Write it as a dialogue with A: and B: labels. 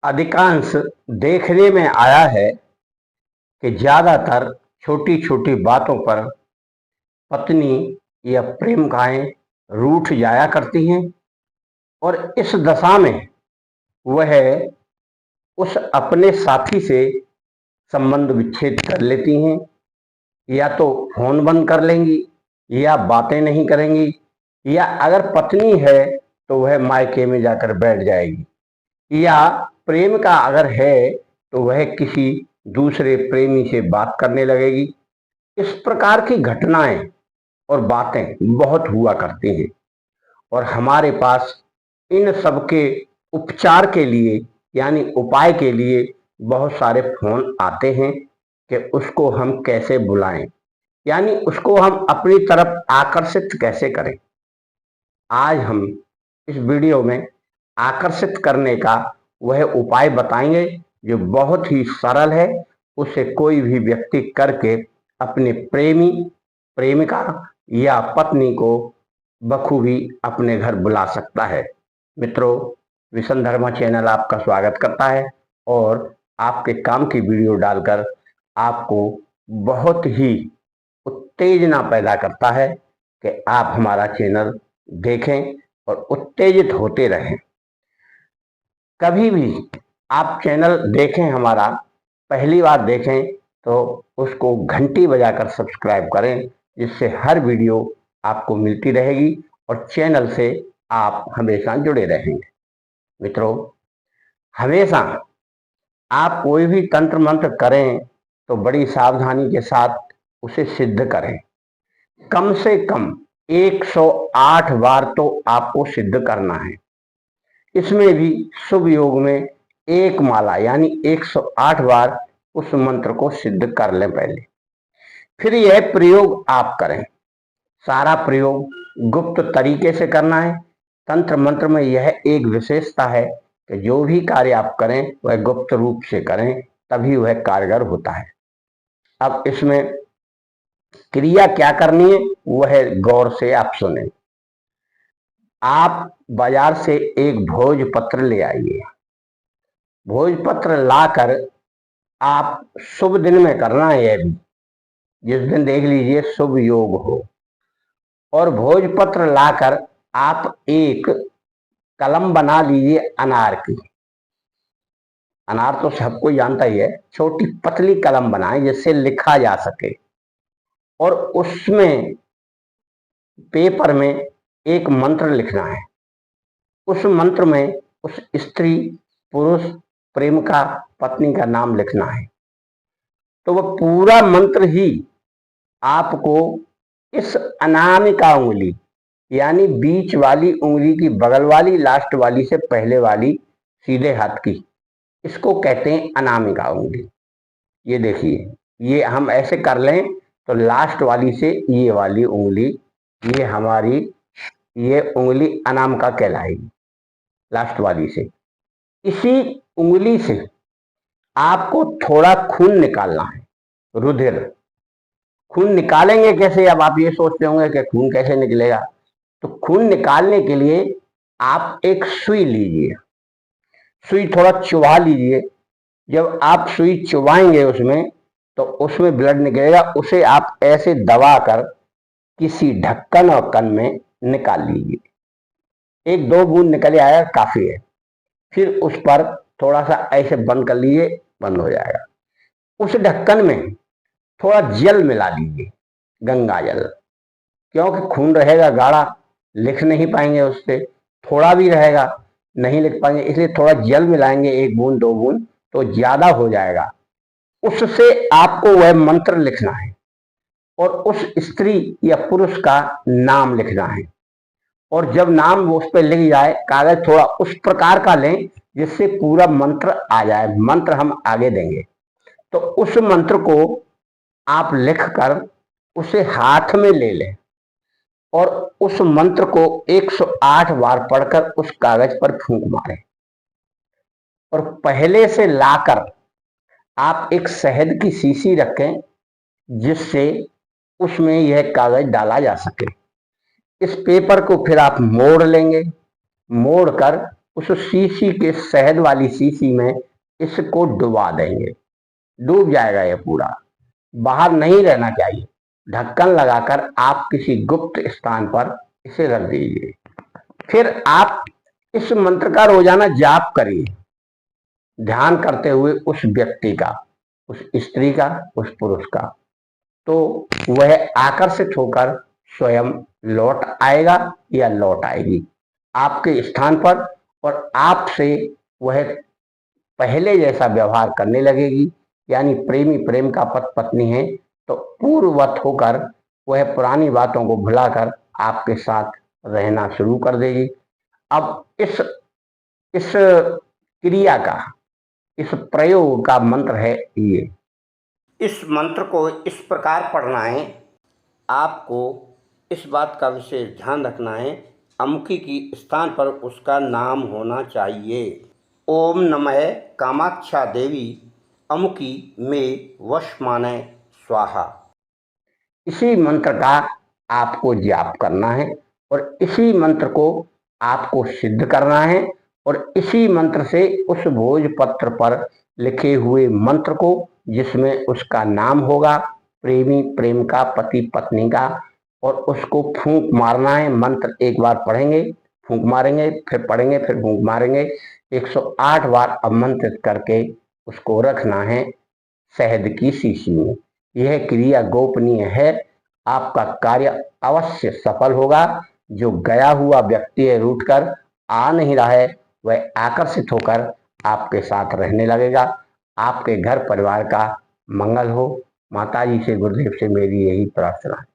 A: अधिकांश देखने में आया है कि ज्यादातर छोटी छोटी बातों पर पत्नी या प्रेमिकाएं रूठ जाया करती हैं और इस दशा में वह उस अपने साथी से संबंध विच्छेद कर लेती हैं, या तो फोन बंद कर लेंगी या बातें नहीं करेंगी, या अगर पत्नी है तो वह मायके में जाकर बैठ जाएगी, या प्रेमिका अगर है तो वह किसी दूसरे प्रेमी से बात करने लगेगी। इस प्रकार की घटनाएं और बातें बहुत हुआ करती हैं और हमारे पास इन सब के उपचार के लिए यानी उपाय के लिए बहुत सारे फोन आते हैं कि उसको हम कैसे बुलाएं, यानी उसको हम अपनी तरफ आकर्षित कैसे करें। आज हम इस वीडियो में आकर्षित करने का वह उपाय बताएंगे जो बहुत ही सरल है। उसे कोई भी व्यक्ति करके अपने प्रेमी, प्रेमिका या पत्नी को बखूबी अपने घर बुला सकता है। मित्रों, विशन धर्मा चैनल आपका स्वागत करता है और आपके काम की वीडियो डालकर आपको बहुत ही उत्तेजना पैदा करता है कि आप हमारा चैनल देखें और उत्तेजित होते रहें। कभी भी आप चैनल देखें, हमारा पहली बार देखें तो उसको घंटी बजाकर सब्सक्राइब करें, जिससे हर वीडियो आपको मिलती रहेगी और चैनल से आप हमेशा जुड़े रहेंगे। मित्रों, हमेशा आप कोई भी तंत्र मंत्र करें तो बड़ी सावधानी के साथ उसे सिद्ध करें। कम से कम 108 बार तो आपको सिद्ध करना है। इसमें भी शुभ योग में एक माला यानी 108 बार उस मंत्र को सिद्ध कर लें पहले, फिर यह प्रयोग आप करें। सारा प्रयोग गुप्त तरीके से करना है। तंत्र मंत्र में यह एक विशेषता है कि जो भी कार्य आप करें वह गुप्त रूप से करें, तभी वह कारगर होता है। अब इसमें क्रिया क्या करनी है वह गौर से आप सुने। आप बाजार से एक भोजपत्र ले आइए। भोजपत्र लाकर आप शुभ दिन में करना है, यह भी जिस दिन देख लीजिए शुभ योग हो। और भोजपत्र लाकर आप एक कलम बना लीजिए अनार की। अनार तो सबको जानता ही है, छोटी पतली कलम बनाएं जिससे लिखा जा सके। और उसमें पेपर में एक मंत्र लिखना है। उस मंत्र में उस स्त्री, पुरुष, प्रेमिका, पत्नी का नाम लिखना है। तो वह पूरा मंत्र ही आपको इस अनामिका उंगली यानी बीच वाली उंगली की बगल वाली, लास्ट वाली से पहले वाली सीधे हाथ की, इसको कहते हैं अनामिका उंगली। ये देखिए, ये हम ऐसे कर लें तो लास्ट वाली से ये वाली उंगली, ये हमारी ये उंगली अनामिका कहलाएगी लास्ट वाली से। इसी उंगली से आपको थोड़ा खून निकालना है, रुधिर। खून निकालेंगे कैसे? अब आप ये सोचते होंगे कि खून कैसे निकलेगा। तो खून निकालने के लिए आप एक सुई लीजिए, सुई थोड़ा चुभा लीजिए। जब आप सुई चुभाएंगे उसमें तो उसमें ब्लड निकलेगा। उसे आप ऐसे दबाकर किसी ढक्कन और कन में निकाल लीजिए। 1-2 बूंद निकले आया काफी है। फिर उस पर थोड़ा सा ऐसे बंद कर लीजिए, बंद हो जाएगा। उस ढक्कन में थोड़ा जल मिला लीजिए, गंगा जल, क्योंकि खून रहेगा गाढ़ा, लिख नहीं पाएंगे उससे। थोड़ा भी रहेगा, नहीं लिख पाएंगे, इसलिए थोड़ा जल मिलाएंगे, 1 बूंद 2 बूंद तो ज्यादा हो जाएगा। उससे आपको वह मंत्र लिखना है और उस स्त्री या पुरुष का नाम लिखना है। और जब नाम वो उस पर लिख जाए, कागज थोड़ा उस प्रकार का लें जिससे पूरा मंत्र आ जाए। मंत्र हम आगे देंगे। तो उस मंत्र को आप लिखकर उसे हाथ में ले लें और उस मंत्र को 108 बार पढ़कर उस कागज पर फूंक मारें। और पहले से लाकर आप एक शहद की शीशी रखें जिससे उसमें यह कागज डाला जा सके। इस पेपर को फिर आप मोड़ लेंगे। मोड़ कर उस शीशी के शहद वाली शीशी में इसको डुबा देंगे। डूब जाएगा ये पूरा, बाहर नहीं रहना चाहिए। ढक्कन लगाकर आप किसी गुप्त स्थान पर इसे रख दीजिए। फिर आप इस मंत्र का रोजाना जाप करिए, ध्यान करते हुए उस व्यक्ति का, उस स्त्री का, उस पुरुष का। तो वह आकर्षित होकर स्वयं लौट आएगा या लौट आएगी आपके स्थान पर, और आपसे वह पहले जैसा व्यवहार करने लगेगी। यानी प्रेमी प्रेम का पति पत्नी है तो पूर्ववत होकर वह पुरानी बातों को भुलाकर आपके साथ रहना शुरू कर देगी। अब इस क्रिया का, इस प्रयोग का मंत्र है ये। इस मंत्र को इस प्रकार पढ़ना है। आपको इस बात का विशेष ध्यान रखना है, अमुखी की स्थान पर उसका नाम होना चाहिए। ओम नमः कामाक्षा देवी अमुकी में वश माने स्वाहा। इसी मंत्र का आपको जाप करना है और इसी मंत्र को आपको सिद्ध करना है, और इसी मंत्र से उस भोजपत्र पर लिखे हुए मंत्र को, जिसमें उसका नाम होगा, प्रेमी प्रेम का, पति पत्नी का, और उसको फूंक मारना है। मंत्र एक बार पढ़ेंगे, फूंक मारेंगे, फिर पढ़ेंगे, फिर फूंक मारेंगे, 108 बार आमंत्रित करके उसको रखना है शहद की शीशी में। यह क्रिया गोपनीय है। आपका कार्य अवश्य सफल होगा। जो गया हुआ व्यक्ति है, रूठ कर आ नहीं रहा है, वह आकर्षित होकर आपके साथ रहने लगेगा। आपके घर परिवार का मंगल हो। माताजी से, गुरुदेव से मेरी यही प्रार्थना है।